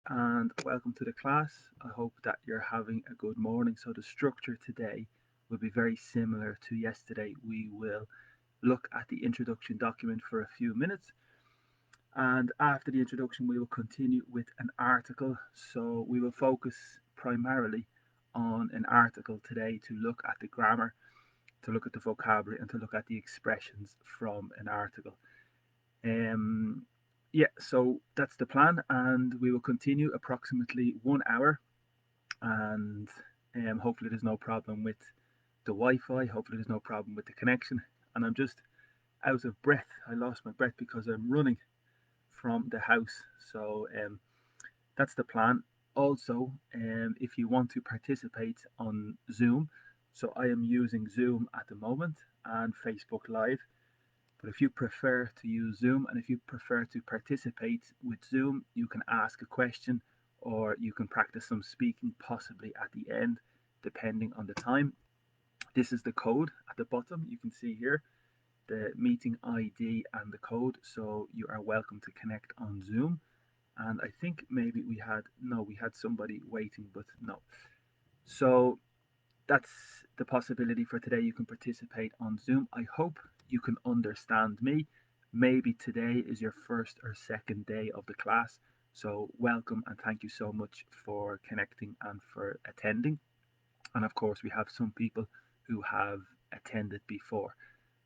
and welcome to the class. I hope that you're having a good morning. So the structure today will be very similar to yesterday. We will look at the introduction document for a few minutes, and after the introduction we will continue with an article. So we will focus primarily on an article today to look at the grammar, to look at the vocabulary, and to look at the expressions from an article. Um, yeah, so that's the plan, and we will continue approximately 1 hour. And hopefully, there's no problem with the Wi Fi, hopefully, there's no problem with the connection. And I'm just out of breath. I lost my breath because I'm running from the house. So that's the plan. Also, if you want to participate on Zoom, so I am using Zoom at the moment and Facebook Live. But if you prefer to use Zoom and if you prefer to participate with Zoom, you can ask a question or you can practice some speaking possibly at the end, depending on the time. This is the code at the bottom. You can see here the meeting ID and the code. So you are welcome to connect on Zoom. And I think maybe we had somebody waiting, but no. So that's the possibility for today. You can participate on Zoom. I hope you can understand me. Maybe today is your first or second day of the class. So, welcome and thank you so much for connecting and for attending. And of course, we have some people who have attended before.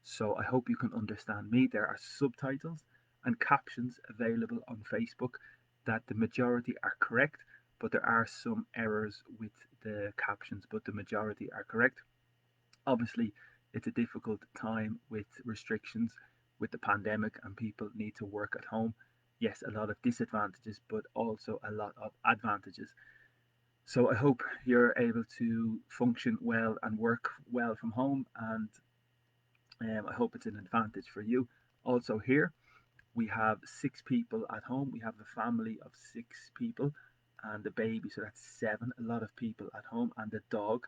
So, I hope you can understand me. There are subtitles and captions available on Facebook that the majority are correct, but there are some errors with the captions, but the majority are correct. Obviously, it's a difficult time with restrictions, with the pandemic, and people need to work at home. Yes, a lot of disadvantages, but also a lot of advantages. So I hope you're able to function well and work well from home, and I hope it's an advantage for you. Also, here we have 6 people at home. We have a family of 6 people and the baby, so that's seven. A lot of people at home, and the dog.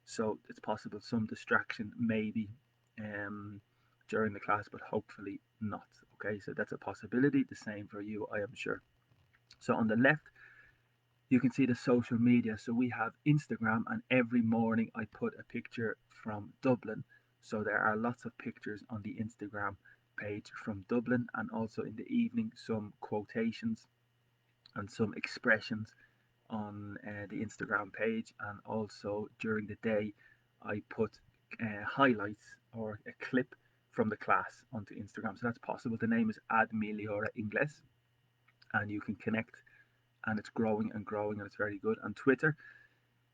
So it's possible some distraction maybe um, during the class, but hopefully not. Okay, so that's a possibility. The same for you, I am sure. So on the left, you can see the social media. So we have Instagram, and every morning I put a picture from Dublin. So there are lots of pictures on the Instagram page from Dublin, and also in the evening, some quotations and some expressions on the Instagram page, and also during the day, I put highlights or a clip from the class onto Instagram. So that's possible. The name is Ad Migliora Inglés, and you can connect, and it's growing and growing, and it's very good. And Twitter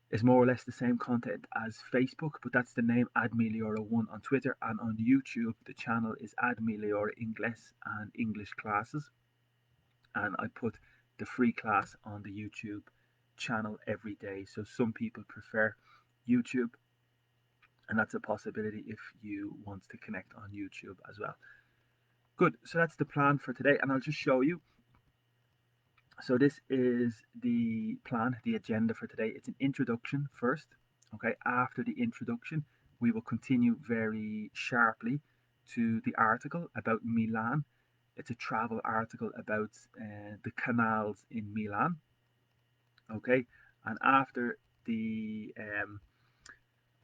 is more or less the same content as Facebook, but that's the name Ad Migliora1 on Twitter. And on YouTube, the channel is Ad Migliora Inglés and English classes. And I put the free class on the YouTube channel every day. So some people prefer YouTube, and that's a possibility if you want to connect on YouTube as well. Good. So that's the plan for today, and I'll just show you. So this is the plan, the agenda for today. It's an introduction first. Okay. After the introduction, we will continue very sharply to the article about Milan. It's a travel article about the canals in Milan. Okay, and after the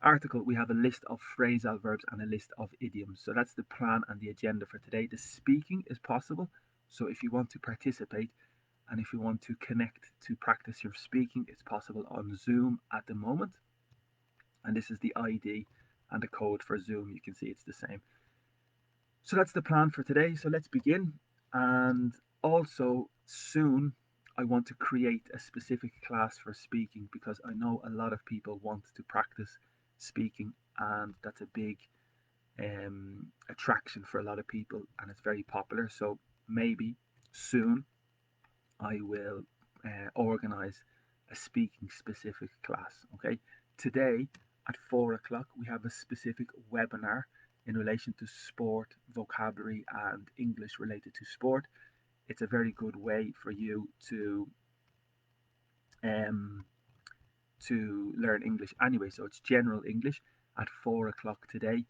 article, we have a list of phrasal verbs and a list of idioms. So that's the plan and the agenda for today. The speaking is possible. So if you want to participate and if you want to connect to practice your speaking, it's possible on Zoom at the moment. And this is the ID and the code for Zoom. You can see it's the same. So that's the plan for today. So let's begin. And also, soon I want to create a specific class for speaking, because I know a lot of people want to practice speaking, and that's a big attraction for a lot of people, and it's very popular. So maybe soon I will organize a speaking specific class. Okay, today at 4 o'clock we have a specific webinar in relation to sport, vocabulary, and English related to sport. It's a very good way for you um, to learn English anyway. So it's general English at 4 o'clock today,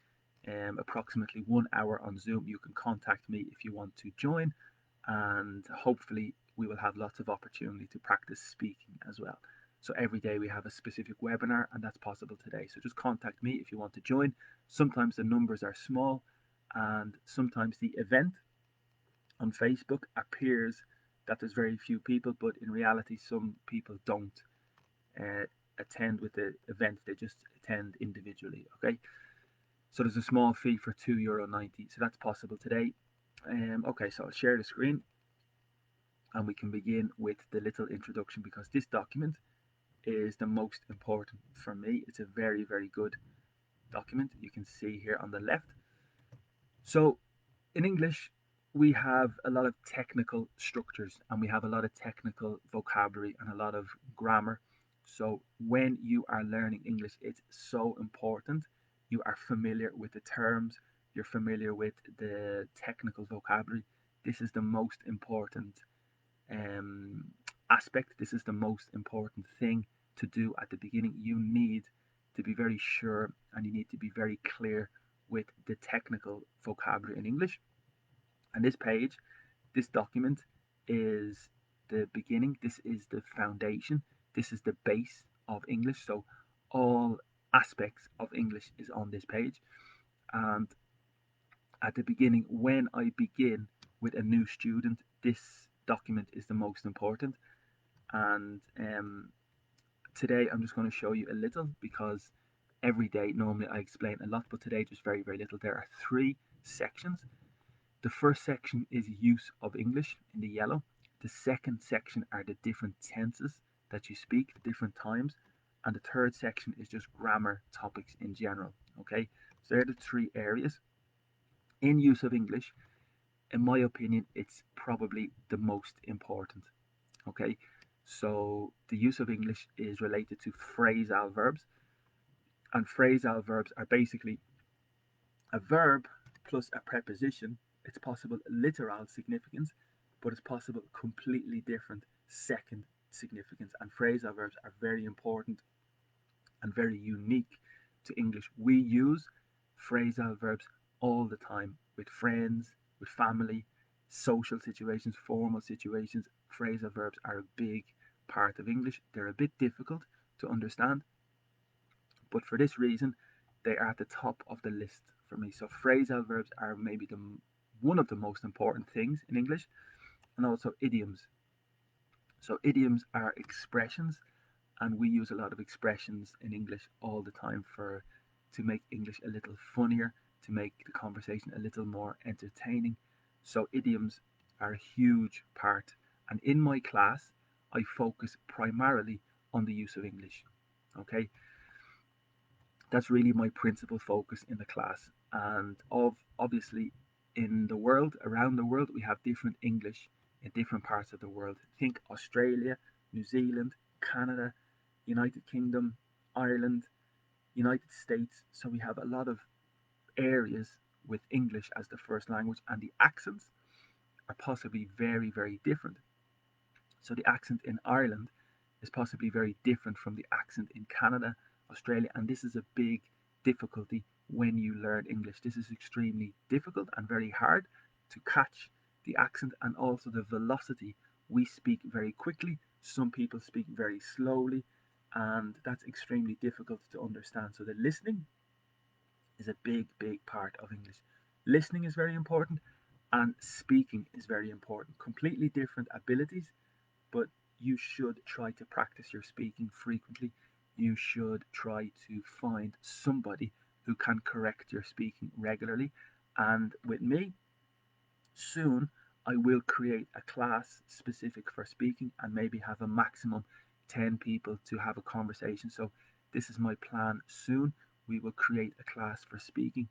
approximately 1 hour on Zoom. You can contact me if you want to join, and hopefully we will have lots of opportunity to practice speaking as well. So every day we have a specific webinar, and that's possible today. So just contact me if you want to join. Sometimes the numbers are small, and sometimes the event on Facebook appears that there's very few people, but in reality some people don't attend with the event, they just attend individually. Okay, so there's a small fee for €2.90, so that's possible today. Okay, so I'll share the screen and we can begin with the little introduction, because this document is the most important for me. It's a very, very good document. You can see here on the left. So in English, we have a lot of technical structures, and we have a lot of technical vocabulary and a lot of grammar. So when you are learning English, it's so important you are familiar with the terms, you're familiar with the technical vocabulary. This is the most important aspect. This is the most important thing to do at the beginning. You need to be very sure and you need to be very clear with the technical vocabulary in English. And this page, this document is the beginning. This is the foundation. This is the base of English. So all aspects of English is on this page. And at the beginning, when I begin with a new student, this document is the most important. And today I'm just going to show you a little, because every day normally I explain a lot, but today just very, very little. There are 3 sections. The first section is use of English in the yellow. The second section are the different tenses that you speak, the different times. And the third section is just grammar topics in general. Okay, so they're the 3 areas. In use of English, in my opinion, it's probably the most important. Okay, so the use of English is related to phrasal verbs. And phrasal verbs are basically a verb plus a preposition. It's possible literal significance, but it's possible completely different second significance. And phrasal verbs are very important and very unique to English. We use phrasal verbs all the time with friends, with family, social situations, formal situations. Phrasal verbs are a big part of English. They're a bit difficult to understand, but for this reason, they are at the top of the list for me. So phrasal verbs are maybe one of the most important things in English, and also idioms. So idioms are expressions, and we use a lot of expressions in English all the time to make English a little funnier, to make the conversation a little more entertaining. So idioms are a huge part, and in my class I focus primarily on the use of English. Okay, that's really my principal focus in the class. And obviously in the world, around the world, we have different English in different parts of the world. Think Australia, New Zealand, Canada, United Kingdom, Ireland, United States. So we have a lot of areas with English as the first language, and the accents are possibly very, very different. So the accent in Ireland is possibly very different from the accent in Canada, Australia, and this is a big difficulty when you learn English. This is extremely difficult and very hard to catch the accent, and also the velocity. We speak very quickly, some people speak very slowly, and that's extremely difficult to understand. So the listening is a big, big part of English. Listening is very important, and speaking is very important. Completely different abilities, but you should try to practice your speaking frequently. You should try to find somebody who can correct your speaking regularly. And with me, soon I will create a class specific for speaking, and maybe have a maximum 10 people to have a conversation. So this is my plan. Soon we will create a class for speaking,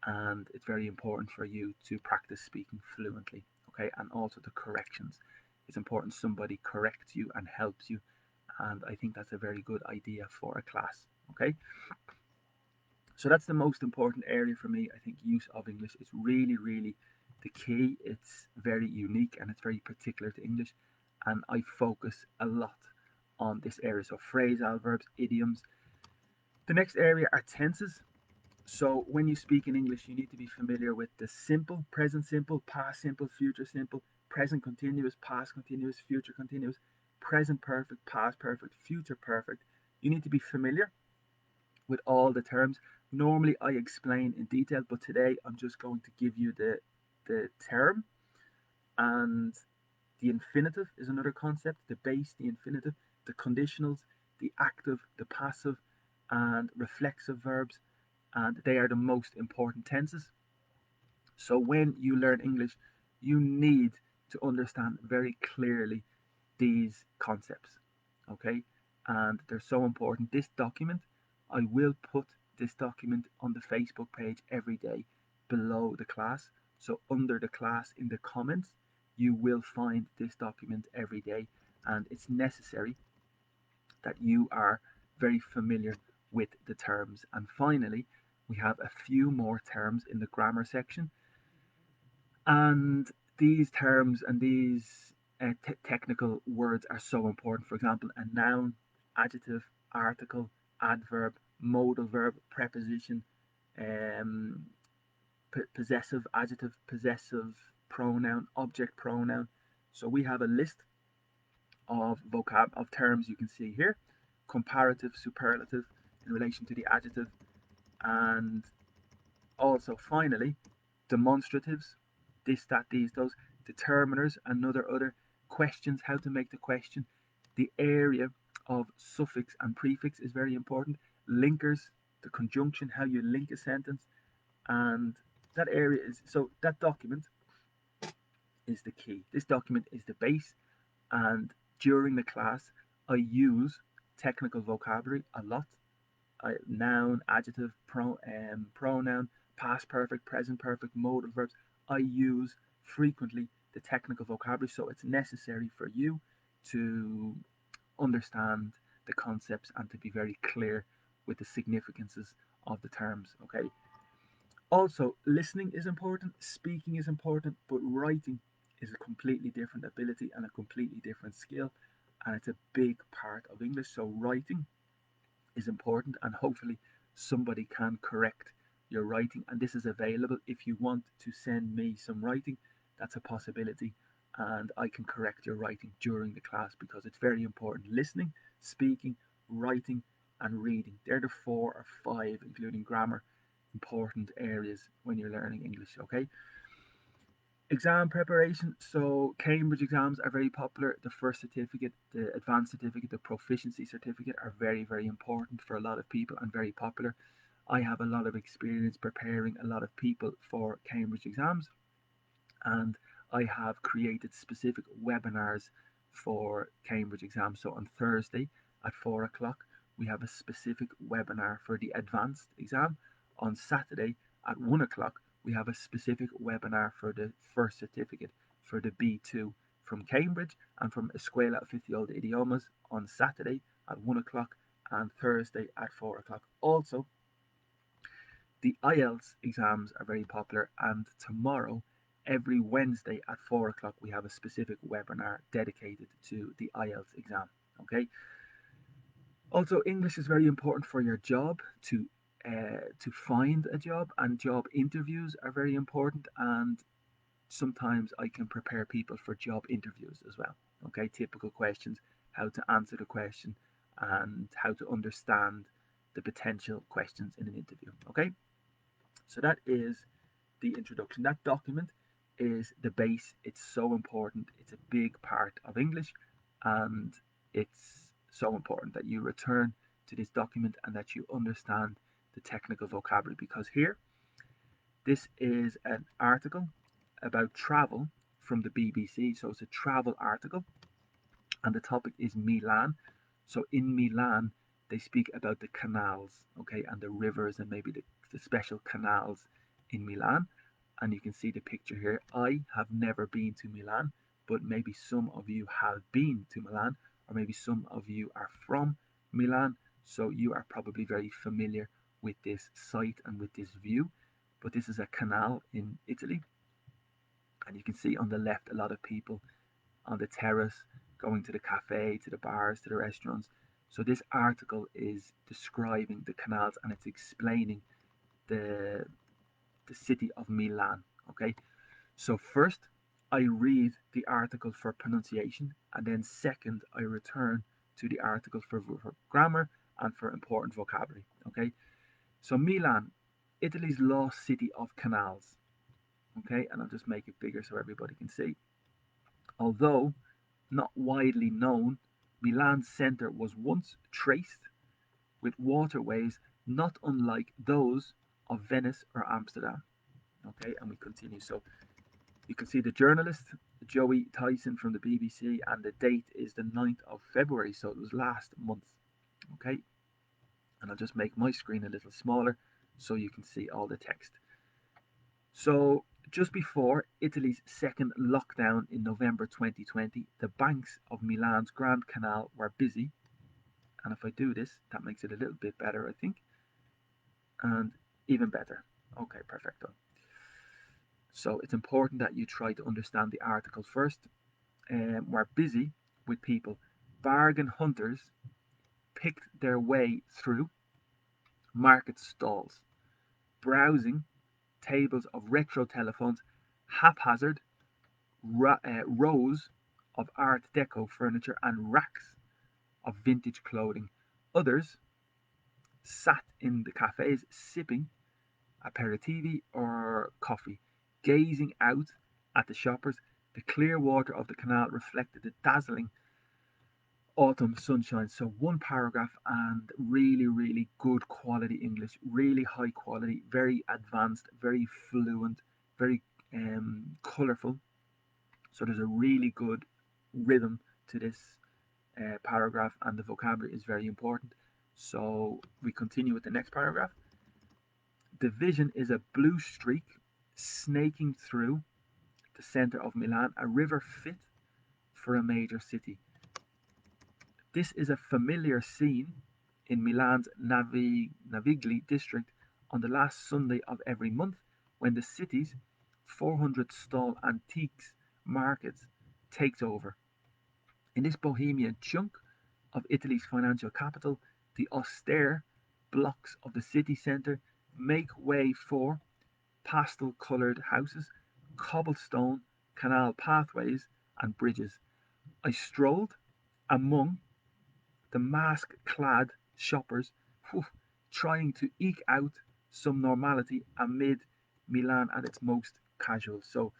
and it's very important for you to practice speaking fluently. Okay, and also the corrections. It's important somebody corrects you and helps you, and I think that's a very good idea for a class. Okay, so that's the most important area for me. I think use of English is really, really the key. It's very unique and it's very particular to English, and I focus a lot on this area. So phrasal verbs, idioms. The next area are tenses. So when you speak in English, you need to be familiar with the simple, present simple, past simple, future simple, present continuous, past continuous, future continuous, present perfect, past perfect, future perfect. You need to be familiar with all the terms. Normally I explain in detail, but today I'm just going to give you the term. And the infinitive is another concept, the base, the infinitive, the conditionals, the active, the passive, and reflexive verbs, and they are the most important tenses. So when you learn English, you need to understand very clearly these concepts, okay? And they're so important. This document, I will put this document on the Facebook page every day below the class. So under the class in the comments, you will find this document every day, and it's necessary that you are very familiar with the terms. And finally, we have a few more terms in the grammar section, and these terms and these technical words are so important. For example, a noun, adjective, article, adverb, modal verb, preposition, um, possessive adjective, possessive pronoun, object pronoun. So we have a list of terms you can see here: comparative, superlative in relation to the adjective, and also finally demonstratives, this, that, these, those, determiners, another, other, questions, how to make the question. The area of suffix and prefix is very important. Linkers, the conjunction, how you link a sentence, and that area is, so that document is the key. This document is the base, and during the class I use technical vocabulary a lot. Noun, adjective, pronoun, past perfect, present perfect, modal verbs. I use frequently the technical vocabulary, so it's necessary for you to understand the concepts and to be very clear with the significances of the terms, okay? Also, listening is important, speaking is important, but writing is a completely different ability and a completely different skill, and it's a big part of English. So writing is important, and hopefully somebody can correct your writing, and this is available. If you want to send me some writing, that's a possibility, and I can correct your writing during the class, because it's very important. Listening, speaking, writing, and reading, they're the 4 or 5, including grammar, important areas when you're learning English, okay? Exam preparation. So Cambridge exams are very popular. The first certificate, the advanced certificate, the proficiency certificate are very, very important for a lot of people and very popular. I have a lot of experience preparing a lot of people for Cambridge exams, and I have created specific webinars for Cambridge exams. So on Thursday at 4 o'clock, we have a specific webinar for the advanced exam. On Saturday at 1 o'clock, we have a specific webinar for the first certificate for the B2 from Cambridge, and from Escuela Oficial de Idiomas on Saturday at 1 o'clock and Thursday at 4 o'clock. Also, the IELTS exams are very popular, and tomorrow, every Wednesday at 4 o'clock, we have a specific webinar dedicated to the IELTS exam. Okay. Also, English is very important for your job, to find a job, and job interviews are very important, and sometimes I can prepare people for job interviews as well. Okay, typical questions, how to answer the question, and how to understand the potential questions in an interview. Okay, so that is the introduction. That document is the base. It's so important. It's a big part of English, and it's so important that you return to this document and that you understand the technical vocabulary, because here, this is an article about travel from the BBC. So it's a travel article, and the topic is Milan. So in Milan, they speak about the canals, okay, and the rivers, and maybe the special canals in Milan. And you can see the picture here. I have never been to Milan, but maybe some of you have been to Milan, or maybe some of you are from Milan, so you are probably very familiar with this site and with this view. But this is a canal in Italy, and you can see on the left a lot of people on the terrace going to the cafe, to the bars, to the restaurants. So this article is describing the canals, and it's explaining the city of Milan. Okay, so first I read the article for pronunciation, and then second, I return to the article for grammar and for important vocabulary. Okay, so Milan, Italy's lost city of canals. Okay, and I'll just make it bigger so everybody can see. Although not widely known, Milan's centre was once traced with waterways not unlike those of Venice or Amsterdam. Okay, and we continue. So you can see the journalist, Joey Tyson from the BBC, and the date is the 9th of February, so it was last month. Okay, and I'll just make my screen a little smaller so you can see all the text. So just before Italy's second lockdown in November 2020, the banks of Milan's Grand Canal were busy. And if I do this, that makes it a little bit better, I think. And even better. Okay, perfecto. So it's important that you try to understand the article first. We're busy with people. Bargain hunters picked their way through market stalls, browsing tables of retro telephones, haphazard rows of Art Deco furniture, and racks of vintage clothing. Others sat in the cafes sipping aperitivi or coffee, gazing out at the shoppers. The clear water of the canal reflected the dazzling autumn sunshine. So one paragraph and really, really good quality English, really high quality, very advanced, very fluent, very colourful. So there's a really good rhythm to this paragraph, and the vocabulary is very important. So we continue with the next paragraph. The vision is a blue streak snaking through the centre of Milan, a river fit for a major city. This is a familiar scene in Milan's Navigli district on the last Sunday of every month, when the city's 400-stall antiques markets takes over. In this bohemian chunk of Italy's financial capital, the austere blocks of the city centre make way for pastel-coloured houses, cobblestone canal pathways, and bridges. I strolled among the mask-clad shoppers, trying to eke out some normality amid Milan at its most casual. So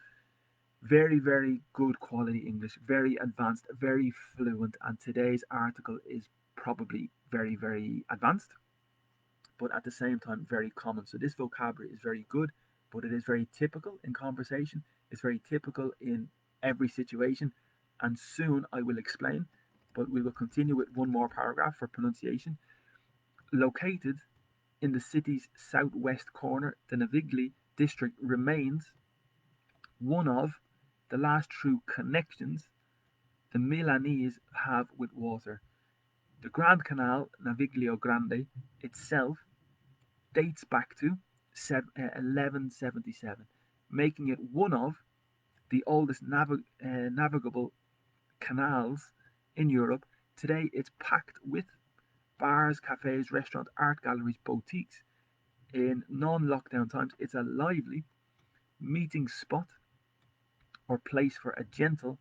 very, very good quality English, very advanced, very fluent, and today's article is probably very, very advanced, but at the same time very common. So this vocabulary is very good, but it is very typical in conversation. It's very typical in every situation, and soon I will explain, but we will continue with one more paragraph for pronunciation. Located in the city's southwest corner, the Navigli district remains one of the last true connections the Milanese have with water. The Grand Canal Naviglio Grande itself dates back to 1177, making it one of the oldest navigable canals in Europe. Today it's packed with bars, cafes, restaurants, art galleries, boutiques. In non-lockdown times, it's a lively meeting spot or place for a gentle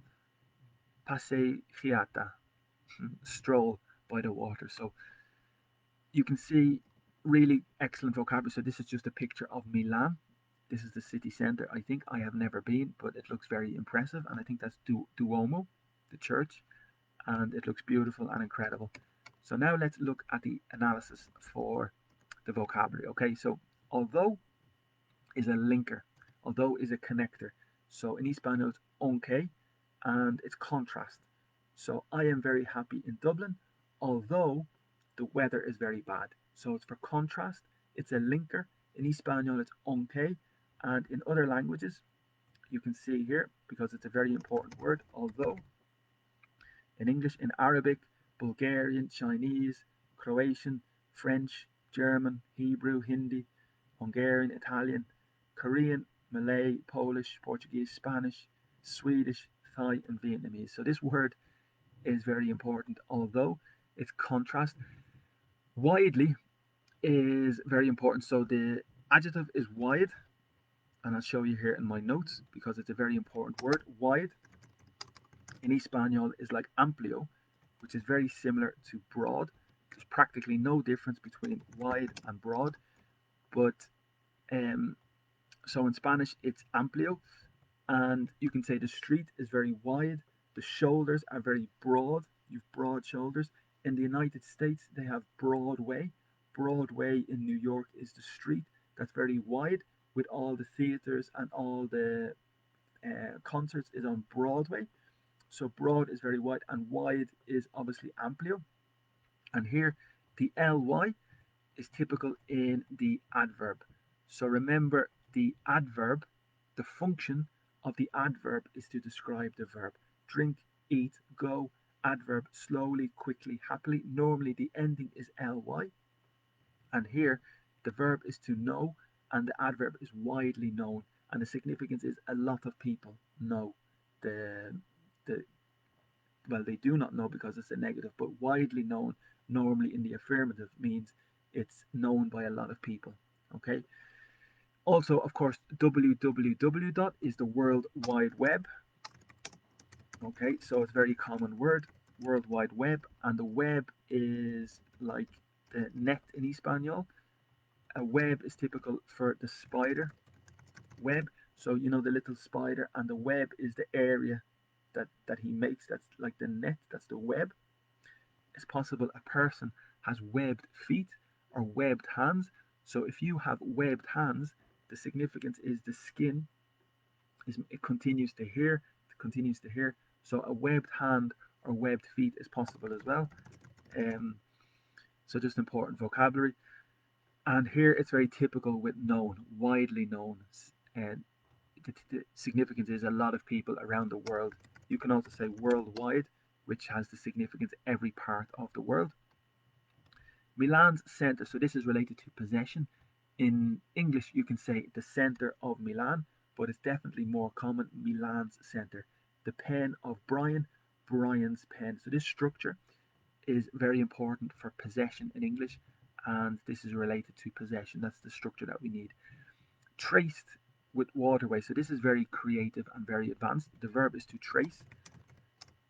passeggiata, stroll by the water. So you can see really excellent vocabulary. So this is just a picture of Milan. This is the city centre. I think I have never been, but it looks very impressive. And I think that's Duomo, the church, and it looks beautiful and incredible. So now let's look at the analysis for the vocabulary. Okay, so although is a linker, although is a connector. So in Espanol it's aunque, and it's contrast. So I am very happy in Dublin, although the weather is very bad. So it's for contrast, it's a linker. In Espanol it's aunque, and in other languages you can see here, because it's a very important word, although. In English, in Arabic, Bulgarian, Chinese, Croatian, French, German, Hebrew, Hindi, Hungarian, Italian, Korean, Malay, Polish, Portuguese, Spanish, Swedish, Thai, and Vietnamese. So this word is very important, although its contrast. Widely is very important. So the adjective is wide, and I'll show you here in my notes because it's a very important word. Wide in Espanol is like amplio, which is very similar to broad. There's practically no difference between wide and broad, but so in Spanish it's amplio, and you can say the street is very wide, the shoulders are very broad, you've broad shoulders. In the United States they have Broadway. Broadway in New York is the street that's very wide, with all the theaters and all the concerts is on Broadway. So broad is very wide, and wide is obviously amplio. And here the ly is typical in the adverb. So remember, the adverb, the function of the adverb is to describe the verb. Drink, eat, go. Adverb, slowly, quickly, happily. Normally the ending is ly. And here the verb is to know, and the adverb is widely known. And the significance is a lot of people know. Well, they do not know because it's a negative, but widely known, normally in the affirmative, means it's known by a lot of people. Okay. Also, of course, www is the World Wide Web. Okay, so it's a very common word, World Wide Web, and the web is like the net in Espanol. A web is typical for the spider web. So you know the little spider, and the web is the area that he makes. That's like the net, that's the web. It's possible a person has webbed feet or webbed hands. So if you have webbed hands, the significance is the skin it continues to here, it continues to here. So a webbed hand or webbed feet is possible as well. So just important vocabulary. And here it's very typical with known, widely known. And the significance is a lot of people around the world. You can also say worldwide, which has the significance every part of the world. Milan's center, so this is related to possession. In English, you can say the center of Milan, but it's definitely more common, Milan's center. The pen of Brian, Brian's pen. So this structure is very important for possession in English, and this is related to possession. That's the structure that we need. Traced with waterway. So this is very creative and very advanced. The verb is to trace,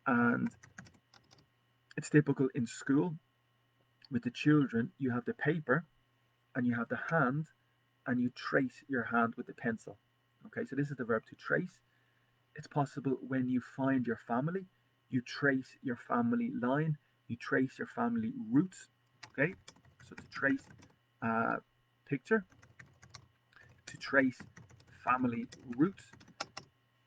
and it's typical in school. With the children, you have the paper and you have the hand, and you trace your hand with the pencil. Okay, so this is the verb to trace. It's possible when you find your family, you trace your family line, you trace your family roots. Okay, so to trace a picture, to trace family roots,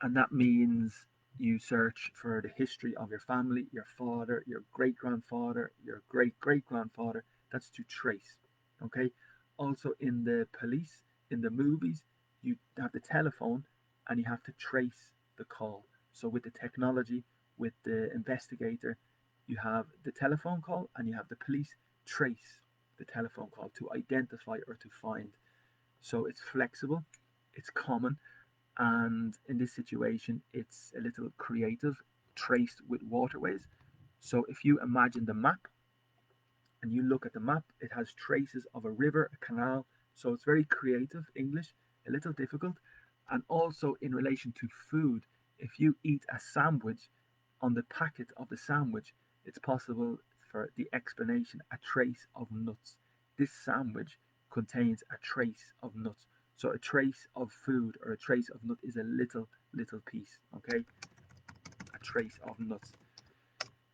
and that means you search for the history of your family, your father, your great-grandfather, your great-great-grandfather. That's to trace. Okay. Also in the police, in the movies, you have the telephone and you have to trace the call. So with the technology, with the investigator, you have the telephone call and you have the police trace the telephone call to identify or to find. So it's flexible, it's common, and in this situation it's a little creative, traced with waterways. So if you imagine the map and you look at the map, it has traces of a river, a canal. So it's very creative English, a little difficult. And also in relation to food, if you eat a sandwich, on the packet of the sandwich it's possible for the explanation, a trace of nuts. This sandwich contains a trace of nuts. So a trace of food or a trace of nut is a little piece. Okay, a trace of nuts.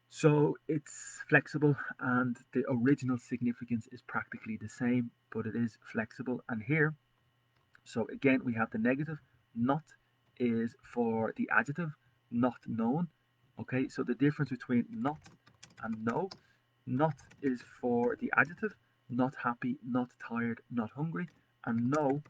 So it's flexible, and the original significance is practically the same, but it is flexible. And here, so again we have the negative. Not is for the adjective, not known. Okay, so the difference between not and no. Not is for the adjective, not happy, not tired, not hungry. And no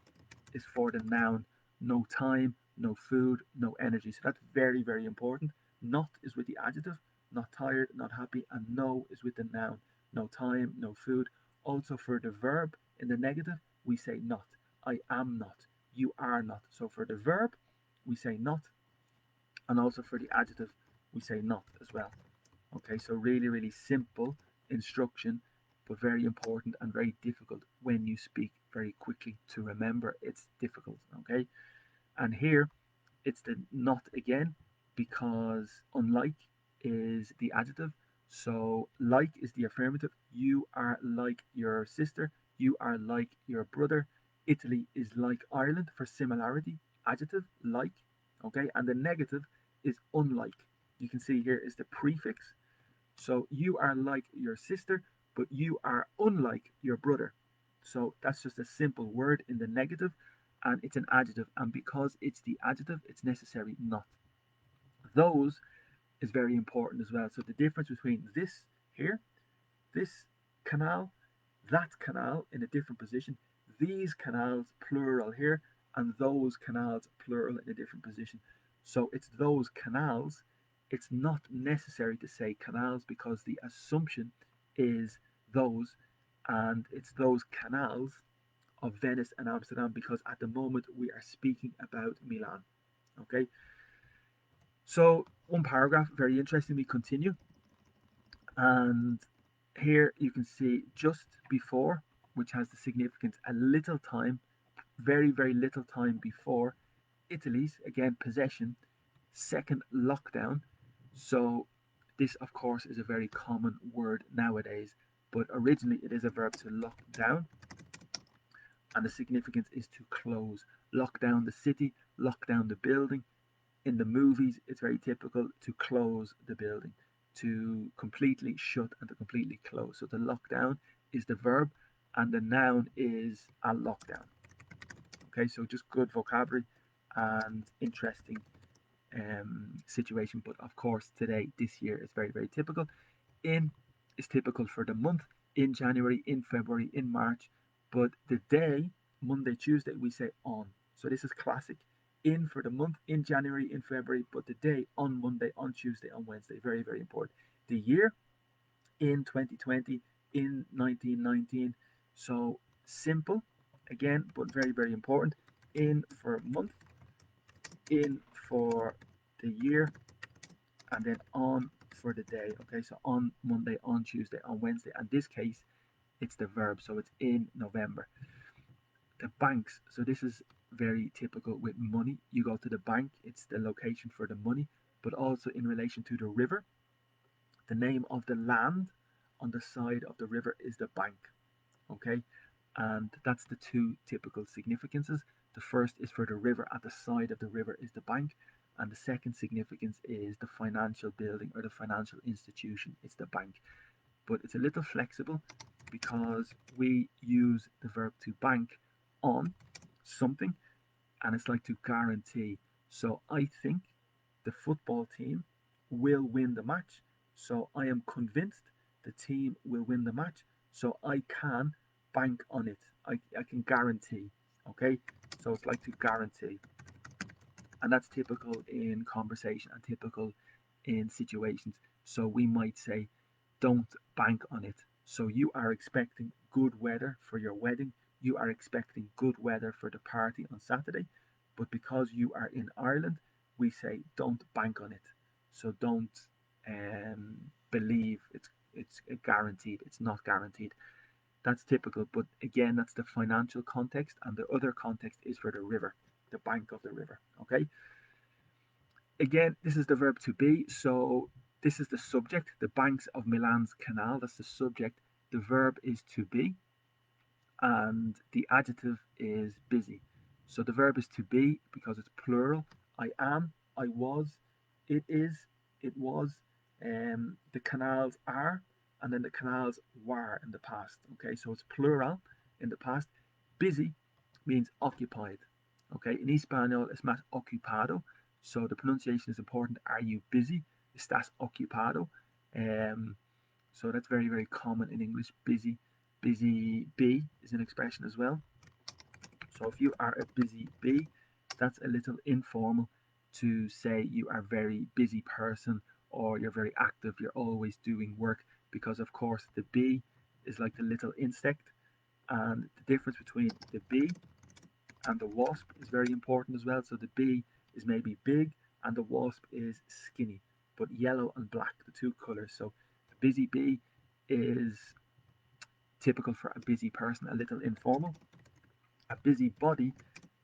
is for the noun, no time, no food, no energy. So that's very, very important. Not is with the adjective, not tired, not happy, and no is with the noun, no time, no food. Also for the verb in the negative, we say not. I am not, you are not. So for the verb, we say not, and also for the adjective, we say not as well. Okay, so really, really simple instruction, but very important and very difficult when you speak very quickly to remember. It's difficult. Okay, And here it's the not again, because unlike is the adjective. So like is the affirmative. You are like your sister. You are like your brother. Italy is like Ireland for similarity. Adjective, like. Okay, and the negative is unlike. You can see here is the prefix. So you are like your sister, but you are unlike your brother. So that's just a simple word in the negative, and it's an adjective. And because it's the adjective, it's necessary not. Those is very important as well. So the difference between this here, this canal, that canal in a different position, these canals plural here, and those canals plural in a different position. So it's those canals. It's not necessary to say canals because the assumption is those, and it's those canals of Venice and Amsterdam because at the moment we are speaking about Milan. Okay, so one paragraph, very interesting. We continue, and here you can see just before, which has the significance a little time, very, very little time before Italy's, again, possession, second lockdown. So this, of course, is a very common word nowadays, but originally it is a verb to lock down, and the significance is to close. Lock down the city, lock down the building. In the movies, it's very typical to close the building, to completely shut and to completely close. So the lockdown is the verb, and the noun is a lockdown. Okay, so just good vocabulary and interesting situation. But of course, today, this year, is very, very typical. In is typical for the month, in January, in February, in March. But the day, Monday, Tuesday, we say on. So this is classic. In for the month, in January, in February, but the day on Monday, on Tuesday, on Wednesday. Very, very important. The year, in 2020, in 1919. So simple, again, but very, very important. In for month, in for the year, and then on for the day. Okay, so on Monday, on Tuesday, on Wednesday. And this case, it's the verb, so it's in November. The banks, so this is very typical with money. You go to the bank, it's the location for the money, but also in relation to the river. The name of the land on the side of the river is the bank. Okay, and that's the two typical significances. The first is for the river, at the side of the river is the bank, and the second significance is the financial building or the financial institution, it's the bank. But it's a little flexible because we use the verb to bank on something, and it's like to guarantee. So I think the football team will win the match. So I am convinced the team will win the match. So I can bank on it. I can guarantee. Okay? So it's like to guarantee. And that's typical in conversation and typical in situations. So we might say, don't bank on it. So you are expecting good weather for your wedding. You are expecting good weather for the party on Saturday. But because you are in Ireland, we say, don't bank on it. So don't believe it's guaranteed. It's not guaranteed. That's typical. But again, that's the financial context, and the other context is for the river, the bank of the river. Okay. Again, this is the verb to be. So this is the subject, the banks of Milan's canal. That's the subject. The verb is to be, and the adjective is busy. So the verb is to be because it's plural. I am, I was, it is, it was. The canals are, and then the canals were in the past. Okay, so it's plural in the past. Busy means occupied. Okay, in Espanol es más ocupado. So the pronunciation is important. Are you busy? Estás ocupado? So that's very, very common in English. Busy. Busy bee is an expression as well. So if you are a busy bee, that's a little informal to say you are a very busy person or you're very active, you're always doing work, because of course the bee is like the little insect, and the difference between the bee and the wasp is very important as well. So the bee is maybe big and the wasp is skinny, but yellow and black, the two colors. So the busy bee is typical for a busy person, a little informal. A busy body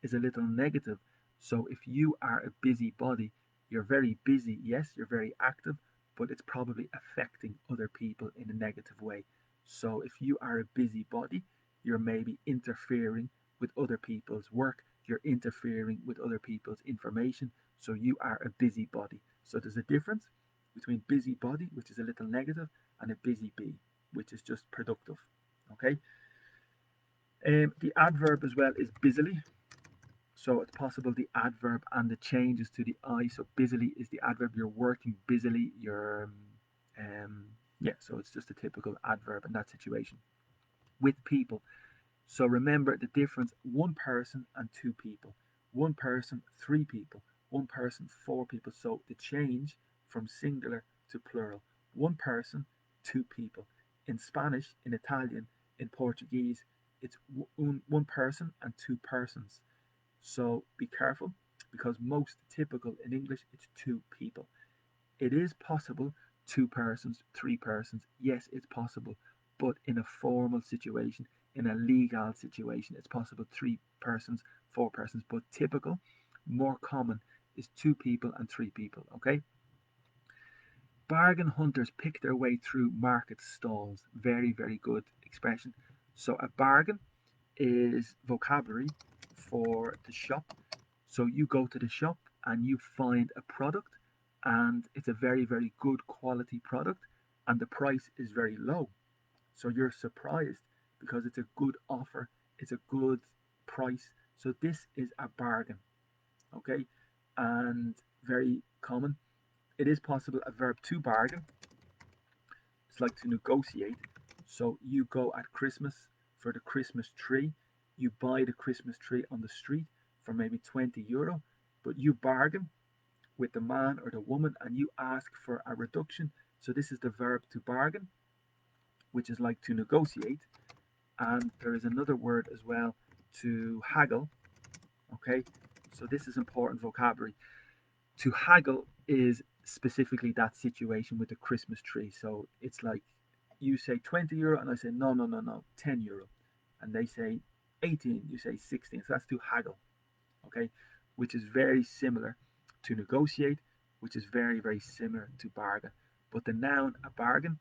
is a little negative. So if you are a busybody, you're very busy, yes, you're very active, but it's probably affecting other people in a negative way. So if you are a busybody, you're maybe interfering with other people's work, you're interfering with other people's information, so you are a busybody. So there's a difference between busybody, which is a little negative, and a busy bee, which is just productive. Okay. The adverb as well is busily. So it's possible the adverb and the changes to the I. So busily is the adverb. You're working busily. Yeah. So it's just a typical adverb in that situation. With people. So remember the difference: one person and two people, one person, three people, one person, four people. So the change from singular to plural: one person, two people. In Spanish, in Italian, in Portuguese, it's one person and two persons. So be careful, because most typical in English it's two people. It is possible two persons, three persons. Yes, it's possible, but in a formal situation, in a legal situation, it's possible three persons, four persons. But typical, more common, is two people and three people. Okay. Bargain hunters pick their way through market stalls. Very, very good expression. So a bargain is vocabulary for the shop. So you go to the shop and you find a product, and it's a very, very good quality product, and the price is very low. So you're surprised because it's a good offer, it's a good price. So this is a bargain. Okay. And very common. It is possible a verb to bargain. It's like to negotiate. So you go at Christmas for the Christmas tree. You buy the Christmas tree on the street for maybe €20, but you bargain with the man or the woman and you ask for a reduction. So this is the verb to bargain, which is like to negotiate. And there is another word as well, to haggle. Okay, so this is important vocabulary. To haggle is specifically that situation with the Christmas tree. So it's like you say €20 and I say no, no, no, no, €10, and they say 18, you say 16. So that's to haggle. Okay, which is very similar to negotiate, which is very, very similar to bargain. But the noun a bargain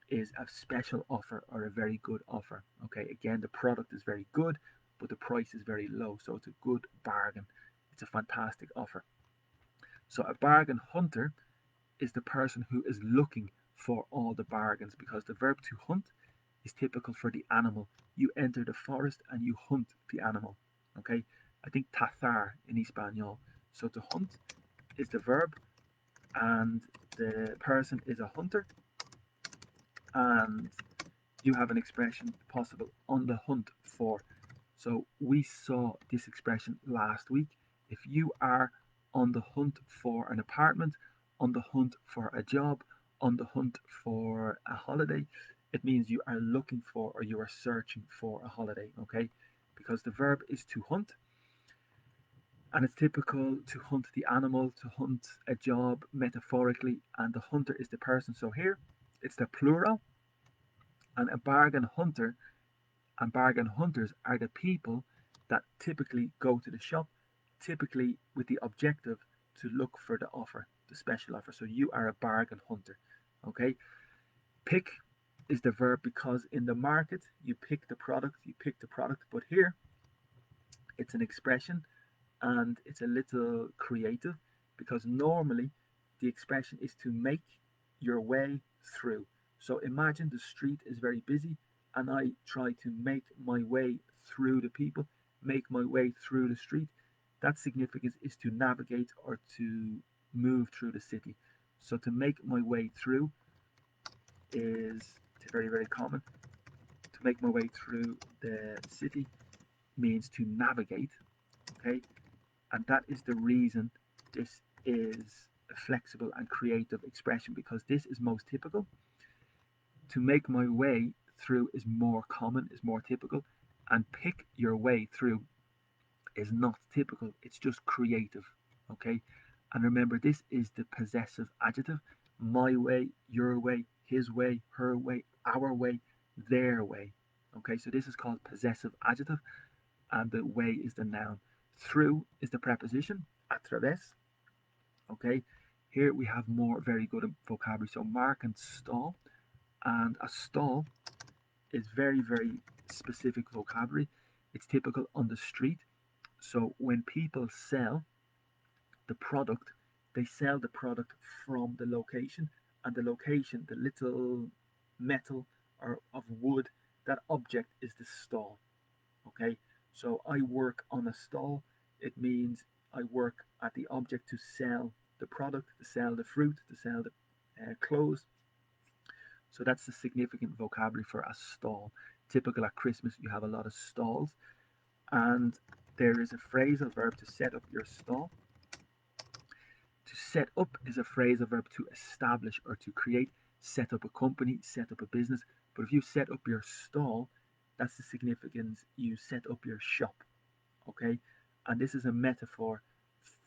is a special offer or a very good offer. Okay, again, the product is very good, but the price is very low. So it's a good bargain. It's a fantastic offer. So a bargain hunter is the person who is looking for all the bargains, because the verb to hunt is typical for the animal. You enter the forest and you hunt the animal. Okay, I think cazar in Espanol. So to hunt is the verb, and the person is a hunter, and you have an expression possible: on the hunt for. So we saw this expression last week. If you are on the hunt for an apartment, on the hunt for a job, on the hunt for a holiday, it means you are looking for or you are searching for a holiday. Okay, because the verb is to hunt, and it's typical to hunt the animal, to hunt a job metaphorically, and the hunter is the person. So here it's the plural, and a bargain hunter and bargain hunters are the people that typically go to the shop, typically with the objective to look for the offer, the special offer. So you are a bargain hunter. Okay. Pick is the verb, because in the market you pick the product, but here it's an expression and it's a little creative, because normally the expression is to make your way through. So imagine the street is very busy and I try to make my way through the people, make my way through the street. That significance is to navigate or to move through the city. So to make my way through is very, very common. To make my way through the city means to navigate. Okay, and that is the reason this is a flexible and creative expression, because this is most typical. To make my way through is more common, is more typical, and pick your way through is not typical, it's just creative. Okay, and remember, this is the possessive adjective: my way, your way, his way, her way, our way, their way. Okay, so this is called possessive adjective, and the way is the noun. Through is the preposition, a través. Okay, here we have more very good vocabulary. So mark and stall, and a stall is very, very specific vocabulary. It's typical on the street. So when people sell the product, they sell the product from the location, and the location, the little metal or of wood, that object is the stall. Okay, so I work on a stall. It means I work at the object to sell the product, to sell the fruit, to sell the clothes. So that's the significant vocabulary for a stall. Typical at Christmas, you have a lot of stalls, and there is a phrasal verb to set up your stall. To set up is a phrasal verb to establish or to create. Set up a company, set up a business. But if you set up your stall, that's the significance. You set up your shop. Okay, and this is a metaphor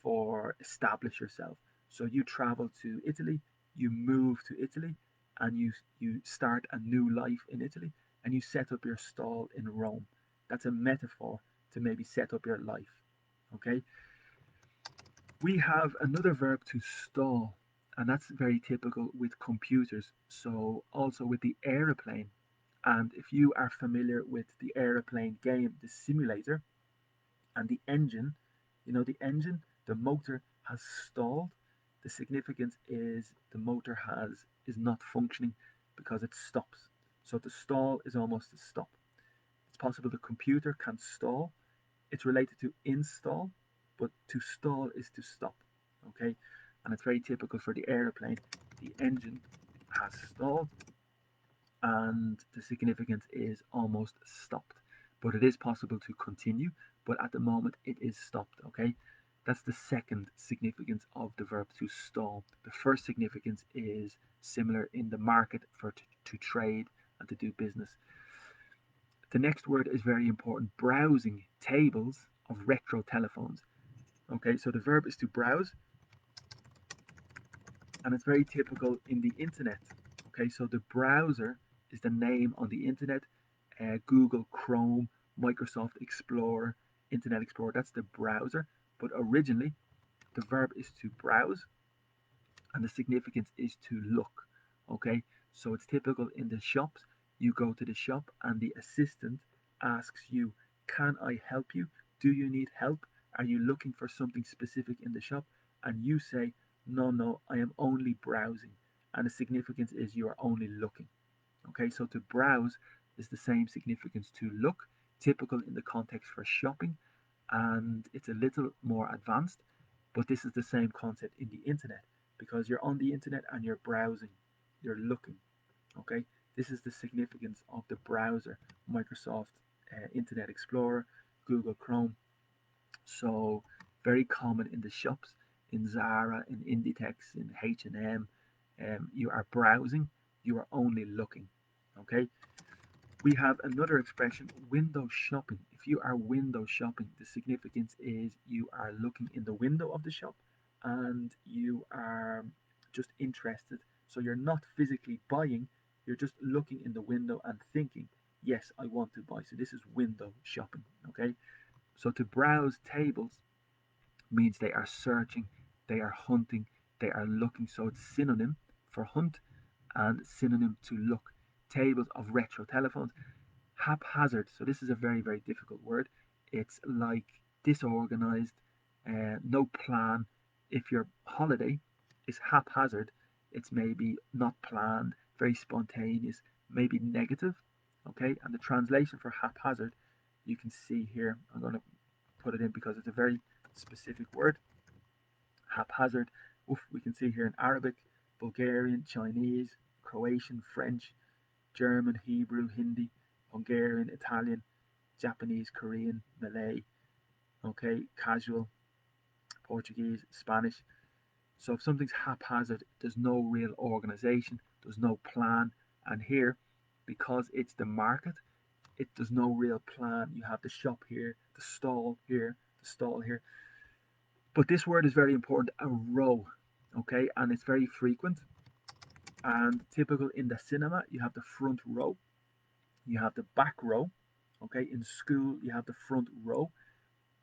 for establish yourself. So you travel to Italy, you move to Italy, and you start a new life in Italy, and you set up your stall in Rome. That's a metaphor to maybe set up your life. Okay, we have another verb to stall, and that's very typical with computers. So also with the aeroplane. And if you are familiar with the aeroplane game, the simulator, and the engine, the engine, the motor has stalled. The significance is the motor is not functioning because it stops. So to stall is almost to stop. It's possible the computer can stall. It's related to install, but to stall is to stop. Okay, and it's very typical for the airplane. The engine has stalled, and the significance is almost stopped. But it is possible to continue, but at the moment it is stopped. Okay, that's the second significance of the verb to stall. The first significance is similar in the market for to trade and to do business. The next word is very important, browsing tables of retro telephones. Okay, so the verb is to browse, and it's very typical in the internet. Okay, so the browser is the name on the internet. Google, Chrome, Microsoft Explorer, Internet Explorer, that's the browser. But originally, the verb is to browse, and the significance is to look. Okay, so it's typical in the shops. You go to the shop, and the assistant asks you, can I help you? Do you need help? Are you looking for something specific in the shop? And you say, no, I am only browsing. And the significance is you are only looking. Okay, so to browse is the same significance to look, typical in the context for shopping, and it's a little more advanced, but this is the same concept in the internet because you're on the internet and you're browsing, you're looking. Okay, this is the significance of the browser, Microsoft Internet Explorer, Google Chrome. So very common in the shops, in Zara, in Inditex, in H&M. You are browsing, you are only looking. Okay, we have another expression, window shopping. If you are window shopping, the significance is you are looking in the window of the shop and you are just interested. So you're not physically buying, you're just looking in the window and thinking, yes, I want to buy. So this is window shopping. Okay, so to browse tables means they are searching, they are hunting, they are looking. So it's synonym for hunt and synonym to look. Tables of retro telephones. Haphazard. So this is a very, very difficult word. It's like disorganized, no plan. If your holiday is haphazard, it's maybe not planned, very spontaneous, maybe negative. Okay, and the translation for haphazard, you can see here. I'm going to put it in because it's a very specific word. Haphazard. Oof, we can see here in Arabic, Bulgarian, Chinese, Croatian, French, German, Hebrew, Hindi, Hungarian, Italian, Japanese, Korean, Malay, okay, casual, Portuguese, Spanish. So if something's haphazard, there's no real organization, there's no plan. And here, because it's the market, there's no real plan. You have the shop here, the stall here, the stall here. But this word is very important, a row, okay, and it's very frequent. And typical in the cinema, you have the front row, you have the back row. Okay, in school you have the front row,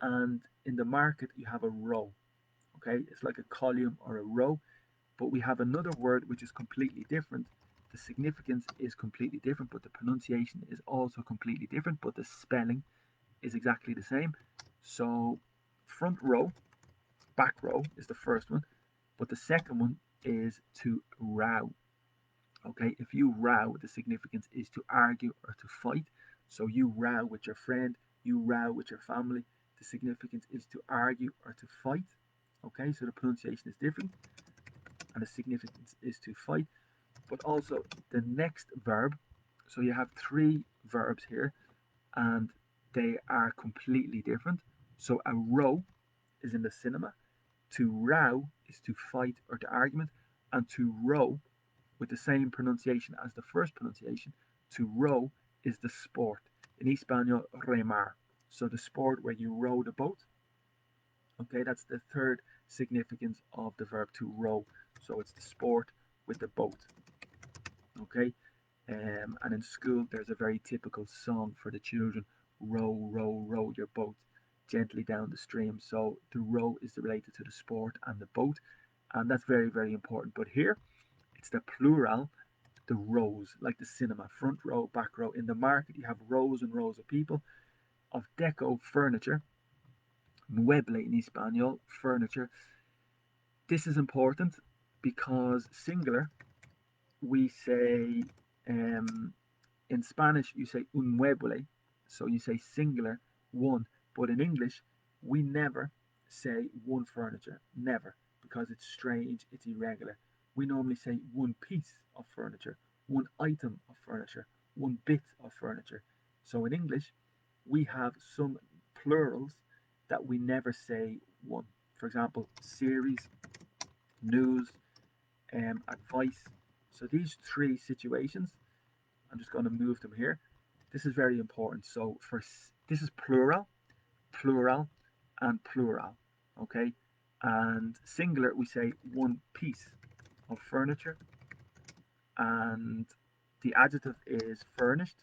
and in the market you have a row. Okay, it's like a column or a row, but we have another word which is completely different. The significance is completely different, but the pronunciation is also completely different, but the spelling is exactly the same. So front row, back row is the first one, but the second one is to row. Okay, if you row, the significance is to argue or to fight. So you row with your friend, you row with your family. The significance is to argue or to fight. Okay, so the pronunciation is different, and the significance is to fight. But also the next verb, so you have three verbs here, and they are completely different. So a row is in the cinema, to row is to fight or to argument, and to row with the same pronunciation as the first pronunciation, to row is the sport. In Espanol, remar. So the sport where you row the boat. Okay, that's the third significance of the verb to row. So it's the sport with the boat. Okay, and in school there's a very typical song for the children: row, row, row your boat gently down the stream. So the row is related to the sport and the boat, and that's very, very important. But here it's the plural, the rows, like the cinema, front row, back row. In the market you have rows and rows of people, of deco, furniture, mueble in Espanol, furniture. This is important because singular, we say, in Spanish you say un mueble, so you say singular, one. But in English, we never say one furniture, never, because it's strange, it's irregular. We normally say one piece of furniture, one item of furniture, one bit of furniture. So in English, we have some plurals that we never say one. For example, series, news, advice. So these three situations, I'm just going to move them here. This is very important. So this is plural, plural, and plural. Okay, and singular we say one piece of furniture, and the adjective is furnished.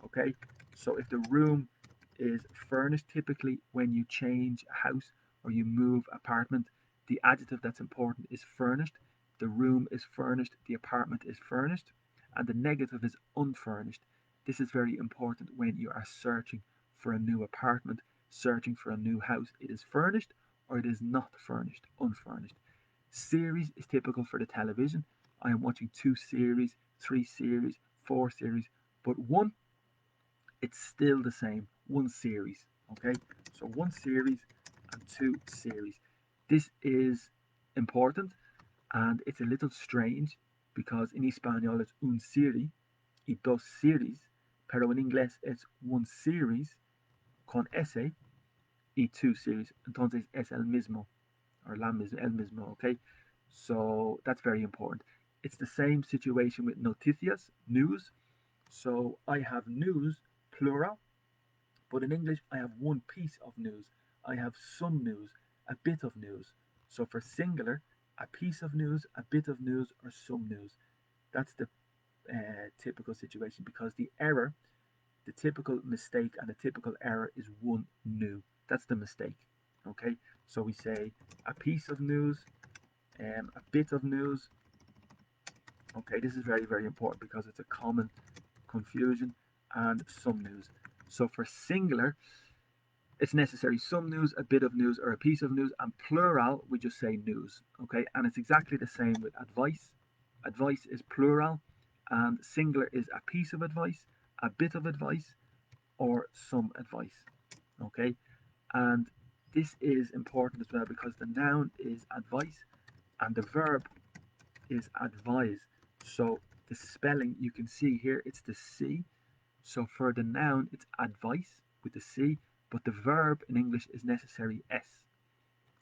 Okay, so if the room is furnished, typically when you change a house or you move apartment, the adjective that's important is furnished. The room is furnished, the apartment is furnished, and the negative is unfurnished. This is very important when you are searching for a new apartment, searching for a new house. It is furnished or it is not furnished, unfurnished. Series is typical for the television. I am watching 2 series, 3 series, 4 series, but one, it's still the same, one series. Okay, so one series and 2 series. This is important, and it's a little strange because in español it's un serie y dos series, pero en inglés it's one series con s y 2 series. Entonces es el mismo, or el mismo, okay? So that's very important. It's the same situation with noticias, news. So I have news, plural, but in English I have one piece of news. I have some news, a bit of news. So for singular, a piece of news, a bit of news, or some news. That's the typical situation, because the error, the typical mistake and the typical error is one new. That's the mistake. Okay, so we say a piece of news, a bit of news. Okay, this is very, very important because it's a common confusion, and some news. So for singular, it's necessary some news, a bit of news, or a piece of news, and plural, we just say news. Okay, and it's exactly the same with advice. Advice is plural, and singular is a piece of advice, a bit of advice, or some advice. Okay, and this is important as well because the noun is advice and the verb is advise. So the spelling you can see here, it's the C. So for the noun, it's advice with the C, but the verb in English is necessary S.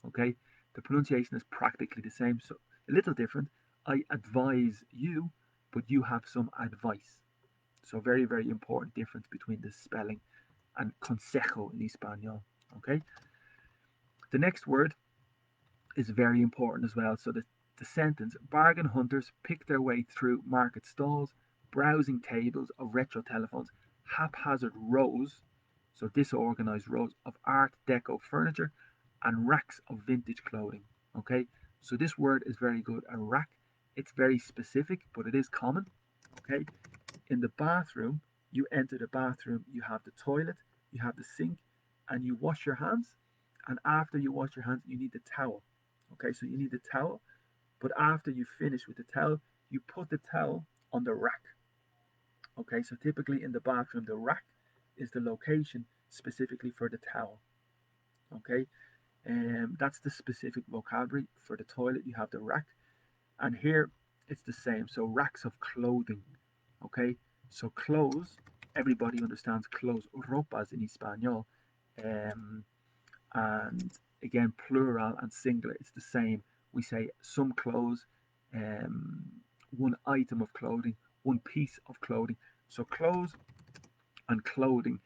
Okay, the pronunciation is practically the same, so a little different. I advise you, but you have some advice. So very, very important difference between the spelling and consejo in Espanol. Okay, the next word is very important as well. So the sentence: bargain hunters pick their way through market stalls, browsing tables of retro telephones, haphazard rows So disorganized rows of art deco furniture and racks of vintage clothing. Okay, so this word is very good. A rack, it's very specific, but it is common. Okay, in the bathroom, you enter the bathroom, you have the toilet, you have the sink, and you wash your hands. And after you wash your hands, you need the towel. Okay, so you need the towel, but after you finish with the towel, you put the towel on the rack. Okay, so typically in the bathroom, the rack is the location specifically for the towel. Okay, that's the specific vocabulary. For the toilet, you have the rack, and here it's the same. So racks of clothing. Okay, so clothes, everybody understands clothes, ropas in Espanol, um, and again plural and singular, it's the same. We say some clothes, um, one item of clothing, one piece of clothing. So clothes and clothing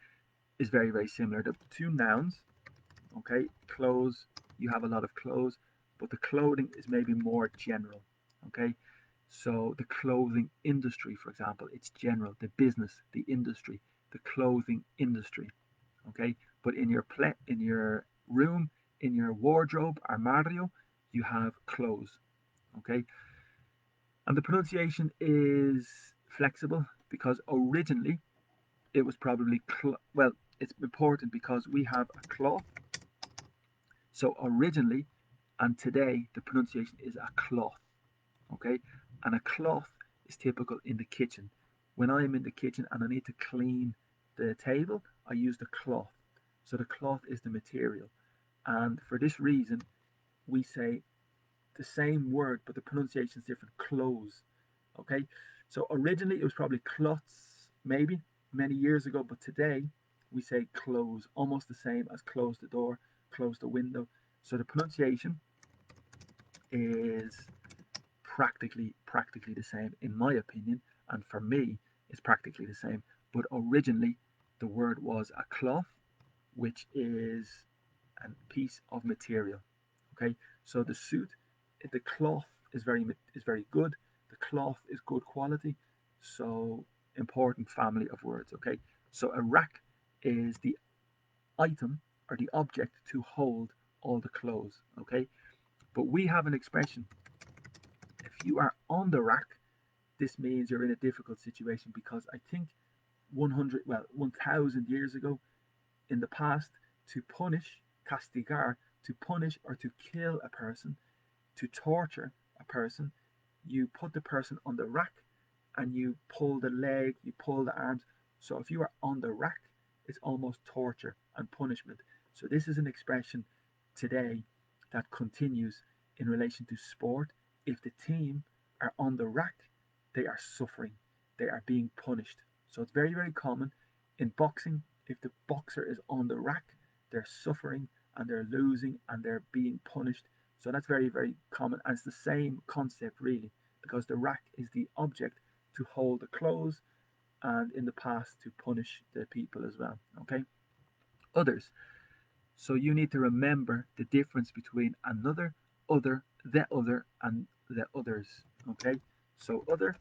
is very, very similar. The two nouns, okay, clothes, you have a lot of clothes, but the clothing is maybe more general. Okay, so the clothing industry, for example, it's general. The business, the industry, the clothing industry. Okay, but in your room, in your wardrobe, armario, you have clothes. Okay, and the pronunciation is flexible because originally it was probably well, it's important because we have a cloth. So originally and today the pronunciation is a cloth. Okay, and a cloth is typical in the kitchen. When I'm in the kitchen and I need to clean the table, I use the cloth. So the cloth is the material, and for this reason we say the same word but the pronunciation is different. Clothes. Okay, so originally it was probably cloths, maybe many years ago, but today we say close, almost the same as close the door, close the window. So the pronunciation is practically the same in my opinion, and for me it's practically the same. But originally the word was a cloth, which is a piece of material. Okay, so the suit, the cloth is very good. The cloth is good quality. So important family of words. Okay, so a rack is the item or the object to hold all the clothes. Okay, but we have an expression. If you are on the rack, this means you're in a difficult situation because I think 100, well, 1000 years ago in the past, to punish, castigar, to punish or to kill a person, to torture a person, you put the person on the rack and you pull the leg, you pull the arms. So if you are on the rack, it's almost torture and punishment. So this is an expression today that continues in relation to sport. If the team are on the rack, they are suffering, they are being punished. So it's very, very common in boxing. If the boxer is on the rack, they're suffering and they're losing and they're being punished. So that's very, very common. And it's the same concept, really, because the rack is the object to hold the clothes and in the past to punish the people as well. Okay? Others. So you need to remember the difference between another, other, the other, and the others. Okay? So other,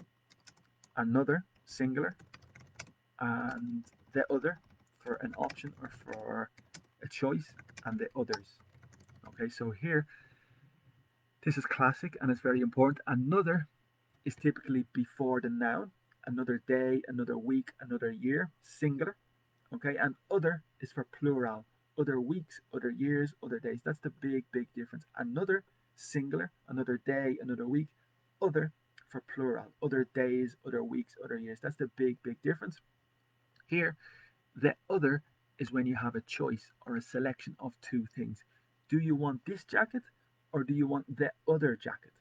another, singular, and the other for an option or for a choice, and the others. Okay, so here this is classic and it's very important. Another is typically before the noun. Another day, another week, another year, singular. Okay, and other is for plural. Other weeks, other years, other days. That's the big, big difference. Another, singular, another day, another week. Other for plural. Other days, other weeks, other years. That's the big, big difference. Here, the other is when you have a choice or a selection of two things. Do you want this jacket or do you want the other jacket?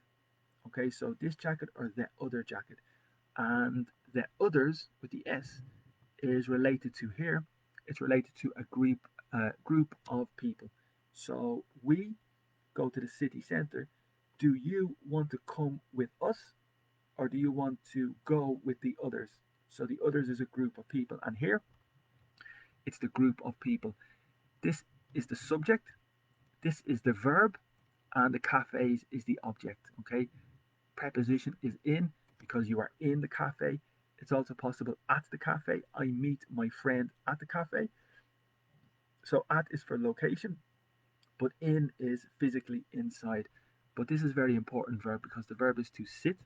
Okay, so this jacket or the other jacket. And the others with the S is related to here. It's related to a group of people. So we go to the city center. Do you want to come with us or do you want to go with the others? So the others is a group of people. And here it's the group of people. This is the subject, this is the verb, and the cafes is the object. Okay, preposition is in because you are in the cafe. It's also possible at the cafe. I meet my friend at the cafe. So at is for location, but in is physically inside. But this is very important verb because the verb is to sit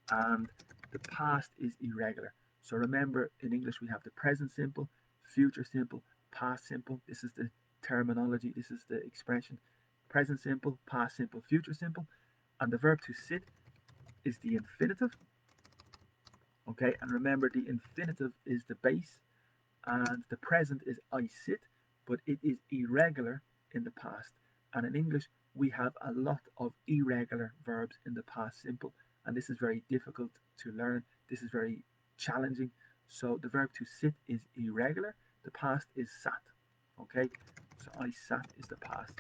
and the past is irregular. So remember, in English we have the present simple, future simple, past simple. This is the terminology, this is the expression. Present simple, past simple, future simple. And the verb to sit is the infinitive. Okay, and remember the infinitive is the base and the present is I sit, but it is irregular in the past. And in English, we have a lot of irregular verbs in the past simple, and this is very difficult to learn. This is very challenging. So the verb to sit is irregular. The past is sat. Okay, so I sat is the past.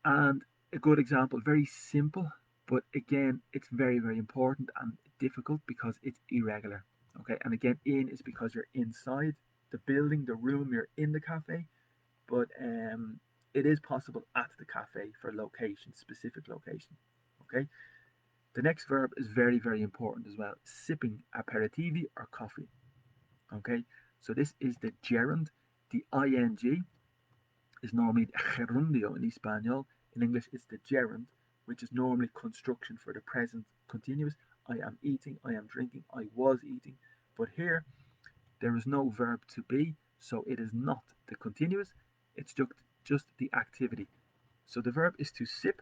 And a good example, very simple, but again, it's very, very important and difficult because it's irregular. Okay, and again, in is because you're inside the building, the room, you're in the cafe, but it is possible at the cafe for location, specific location. Okay, the next verb is very, very important as well, sipping aperitivi or coffee. Okay, so this is the gerund. The ing is normally gerundio in Espanol. In English, it's the gerund, which is normally construction for the present continuous. I am eating, I am drinking, I was eating. But here, there is no verb to be, so it is not the continuous, it's just the activity. So the verb is to sip,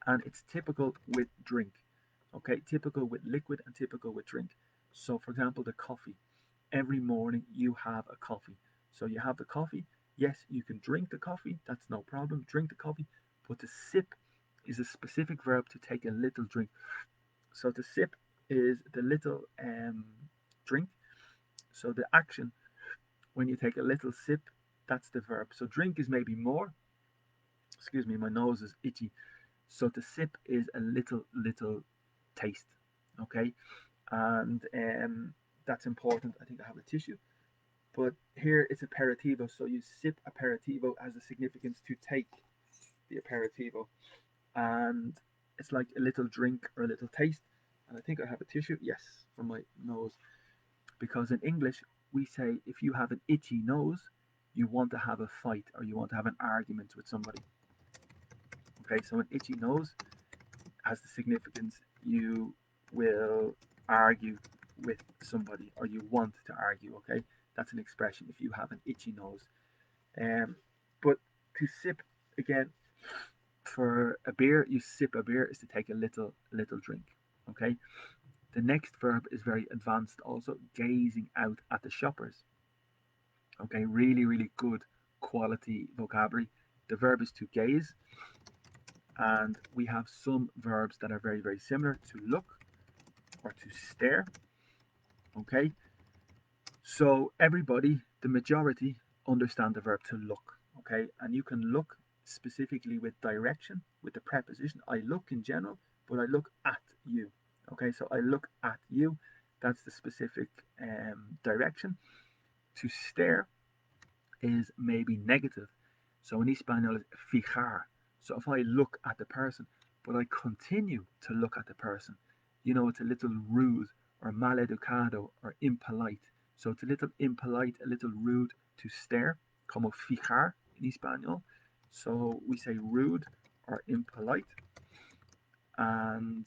and it's typical with drink. Okay, typical with liquid and typical with drink. So for example, the coffee. Every morning you have a coffee. So you have the coffee. Yes, you can drink the coffee. That's no problem. Drink the coffee. But to sip is a specific verb to take a little drink. So to sip is the little drink. So the action when you take a little sip, that's the verb. So drink is maybe more. Excuse me, my nose is itchy. So to sip is a little taste. Okay, and that's important. I think I have a tissue. But here it's aperitivo, so you sip aperitivo as a significance to take the aperitivo. And it's like a little drink or a little taste. And I think I have a tissue, yes, for my nose. Because in English, we say if you have an itchy nose, you want to have a fight or you want to have an argument with somebody. Okay, so an itchy nose has the significance you will argue with somebody or you want to argue. Okay, that's an expression if you have an itchy nose. But to sip, again, for a beer, you sip a beer is to take a little drink. Okay, the next verb is very advanced, also gazing out at the shoppers. Okay, really good quality vocabulary. The verb is to gaze, and we have some verbs that are very similar, to look or to stare. Okay, so everybody, the majority, understand the verb to look. Okay, and you can look specifically with direction, with the preposition. I look in general, but I look at you. Okay, so I look at you. That's the specific direction. To stare is maybe negative. So in Espanol, it's fijar. So if I look at the person, but I continue to look at the person, you know, it's a little rude or maleducado or impolite. So it's a little impolite, a little rude to stare, como fijar in Espanol. So we say rude or impolite, and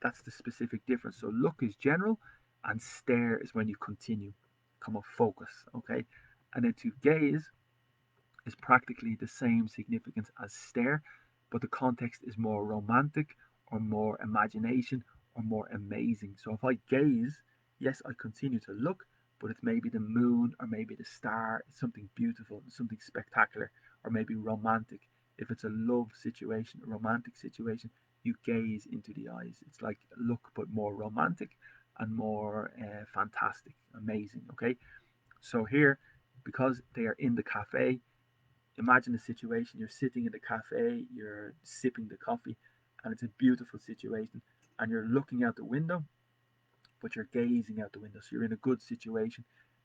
that's the specific difference. So look is general, and stare is when you continue, como focus, okay? And then to gaze is practically the same significance as stare, but the context is more romantic or more imagination or more amazing. So if I gaze, yes, I continue to look, but it's maybe the moon or maybe the star, it's something beautiful, something spectacular, or maybe romantic. If it's a love situation, a romantic situation, you gaze into the eyes. It's like look, but more romantic and more fantastic, amazing. Okay, so here, because they are in the cafe, imagine a situation, you're sitting in the cafe, you're sipping the coffee, and it's a beautiful situation, and you're looking out the window, but you're gazing out the window. So you're in a good situation,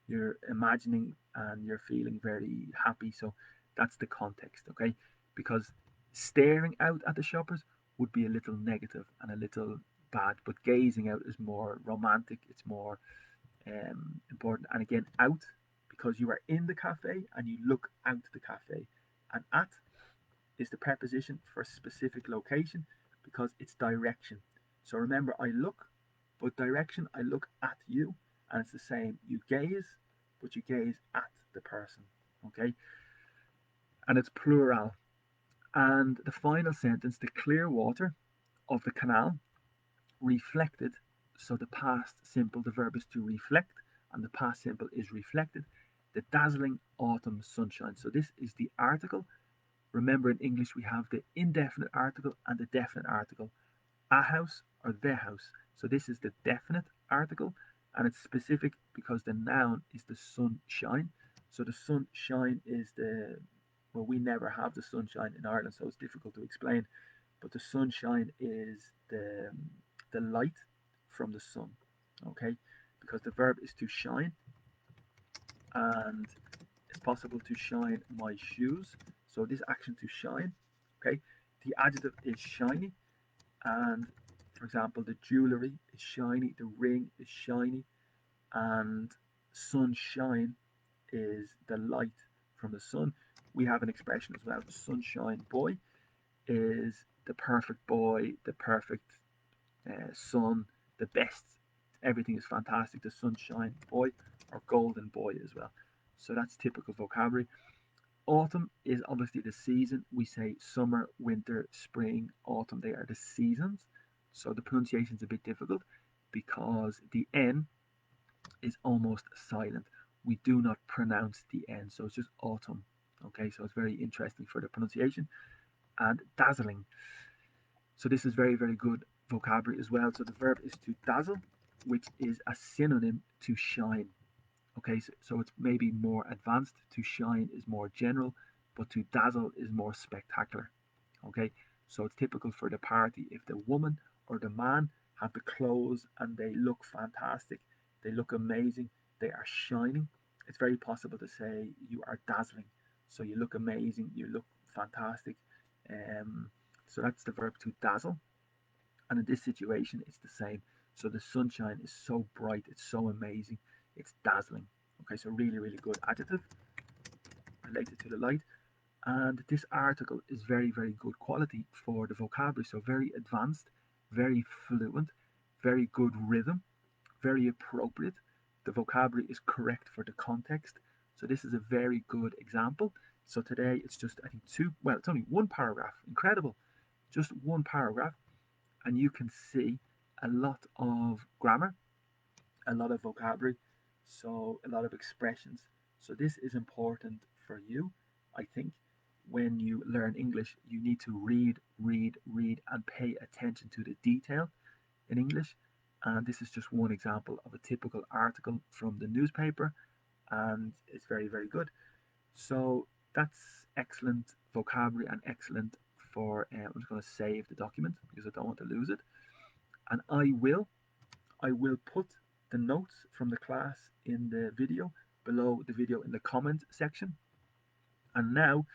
you're imagining, and you're feeling very happy. So that's the context, okay? Because staring out at the shoppers would be a little negative and a little bad, but gazing out is more romantic, it's more important. And again, out, because you are in the cafe and you look out the cafe. And at is the preposition for specific location because it's direction. So remember, I look, but direction, I look at you, and it's the same. You gaze, but you gaze at the person. Okay? And it's plural. And the final sentence, the clear water of the canal reflected. So the past simple, the verb is to reflect, and the past simple is reflected. The dazzling autumn sunshine. So this is the article. Remember, in English we have the indefinite article and the definite article. A house or the house. So this is the definite article, and it's specific because the noun is the sunshine. So the sunshine is the, well, we never have the sunshine in Ireland, so it's difficult to explain. But the sunshine is the light from the sun. Okay, because the verb is to shine, and it's possible to shine my shoes. So this action to shine. Okay, the adjective is shiny, and for example, the jewelry is shiny, the ring is shiny, and sunshine is the light from the sun. We have an expression as well, sunshine boy is the perfect boy, the perfect son, the best. Everything is fantastic. The sunshine boy or golden boy as well. So that's typical vocabulary. Autumn is obviously the season. We say summer, winter, spring, autumn. They are the seasons. So the pronunciation is a bit difficult because the N is almost silent. We do not pronounce the N. So it's just autumn. Okay, so it's very interesting for the pronunciation. And dazzling. So this is very, very good vocabulary as well. So the verb is to dazzle, which is a synonym to shine. Okay, so it's maybe more advanced. To shine is more general, but to dazzle is more spectacular. Okay, so it's typical for the party if the woman or the man have the clothes and they look fantastic, they look amazing, they are shining. It's very possible to say you are dazzling. So you look amazing, you look fantastic. So that's the verb to dazzle. And in this situation, it's the same. So the sunshine is so bright, it's so amazing, it's dazzling. Okay, so really, really good adjective related to the light. And this article is very, very good quality for the vocabulary. So very advanced, very fluent, very good rhythm, very appropriate. The vocabulary is correct for the context. So this is a very good example. So today it's just, I think, it's only one paragraph. Incredible. Just one paragraph. And you can see a lot of grammar, a lot of vocabulary, so a lot of expressions. So this is important for you, I think. When you learn English, you need to read, read, read, and pay attention to the detail in English. And this is just one example of a typical article from the newspaper, and it's very, very good. So that's excellent vocabulary and excellent for. I'm just going to save the document because I don't want to lose it. And I will put the notes from the class in the video below the video in the comment section. And now,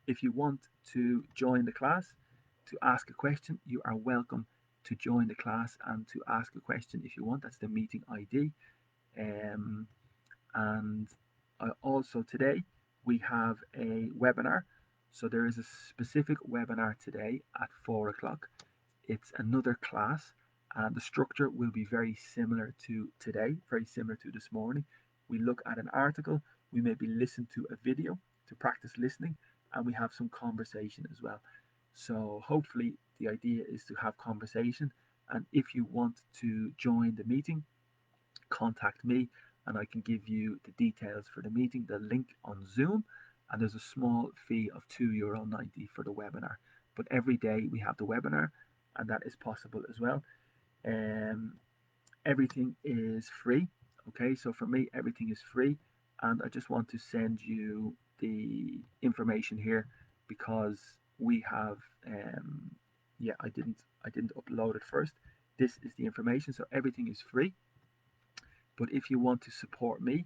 if you want to join the class to ask a question, you are welcome to join the class and to ask a question if you want. That's the meeting ID. And also today we have a webinar. So there is a specific webinar today at 4 o'clock. It's another class, and the structure will be very similar to today, very similar to this morning. We look at an article, we maybe listen to a video to practice listening, and we have some conversation as well. So hopefully the idea is to have conversation, and if you want to join the meeting, contact me and I can give you the details for the meeting, the link on Zoom, and there's a small fee of €2.90 for the webinar. But every day we have the webinar, and that is possible as well. Everything is free. Okay, so for me everything is free, and I just want to send you the information here because we have I didn't upload it first. This is the information, so everything is free. But if you want to support me,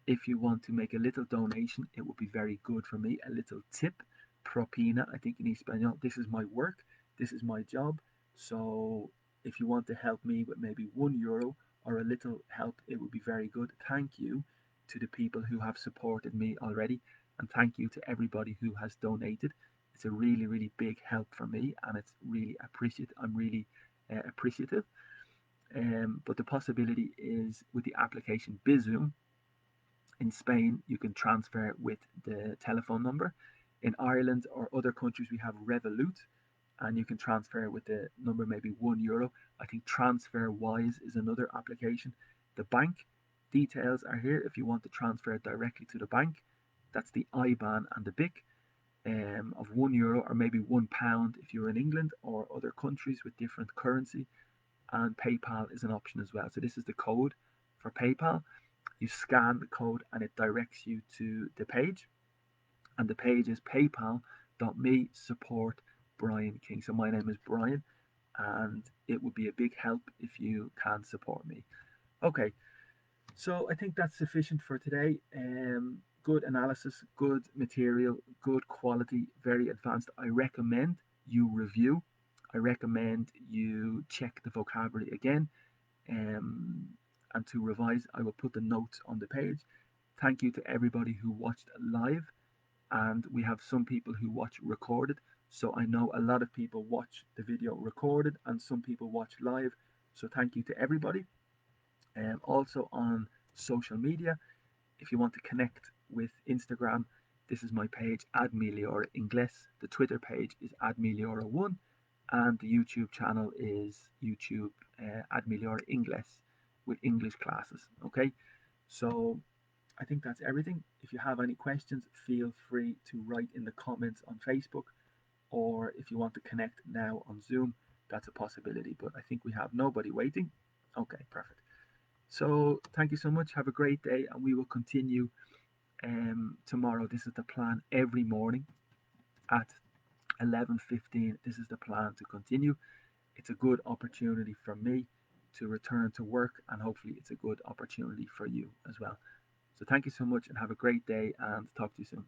if you want to make a little donation, it would be very good for me. A little tip, propina, I think in Espanol. This is my work, this is my job. So if you want to help me with maybe €1 or a little help, it would be very good. Thank you. to the people who have supported me already, and thank you to everybody who has donated. It's a really, really big help for me, and it's really appreciated. I'm really appreciative. But the possibility is with the application Bizum in Spain, you can transfer with the telephone number. In Ireland or other countries, we have Revolut, and you can transfer with the number maybe €1. I think TransferWise is another application. The bank details are here if you want to transfer directly to the bank. That's the IBAN and the BIC of €1 or maybe £1 if you're in England or other countries with different currency. And PayPal is an option as well. So this is the code for PayPal. You scan the code and it directs you to the page. And the page is paypal.me support Brian King. So my name is Brian, and it would be a big help if you can support me. Okay, so I think that's sufficient for today. Good analysis, good material, good quality, very advanced. I recommend you review. I recommend you check the vocabulary again. And to revise, I will put the notes on the page. Thank you to everybody who watched live, and we have some people who watch recorded. So I know a lot of people watch the video recorded and some people watch live. So thank you to everybody. Also on social media, if you want to connect with Instagram, this is my page, @miglioreinglés. The Twitter page is @migliora1, and the YouTube channel is YouTube @miglioreinglés with English classes. Okay, so I think that's everything. If you have any questions, feel free to write in the comments on Facebook, or if you want to connect now on Zoom, that's a possibility, but I think we have nobody waiting. Okay, perfect. So thank you so much. Have a great day, and we will continue tomorrow. This is the plan every morning at 11:15. This is the plan to continue. It's a good opportunity for me to return to work, and hopefully it's a good opportunity for you as well. So thank you so much and have a great day, and talk to you soon.